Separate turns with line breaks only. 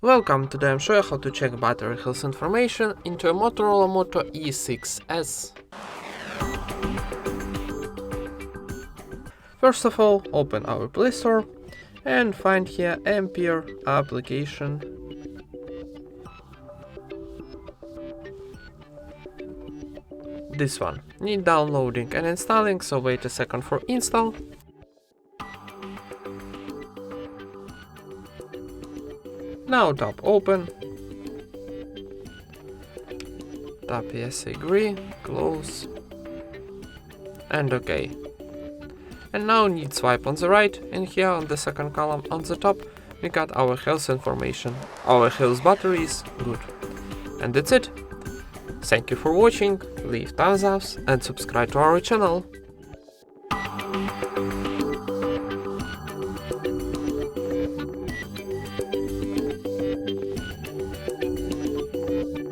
Welcome, today I'm showing how to check battery health information into a Motorola Moto E6s. First of all, open our Play Store and find here Ampere application. This one. Need downloading and installing, so wait a second for install. Now tap open, tap yes, agree, close, and OK. And now need swipe on the right, and here on the second column on the top we got our health information. Our health battery is good. And that's it. Thank you for watching, leave thumbs up and subscribe to our channel.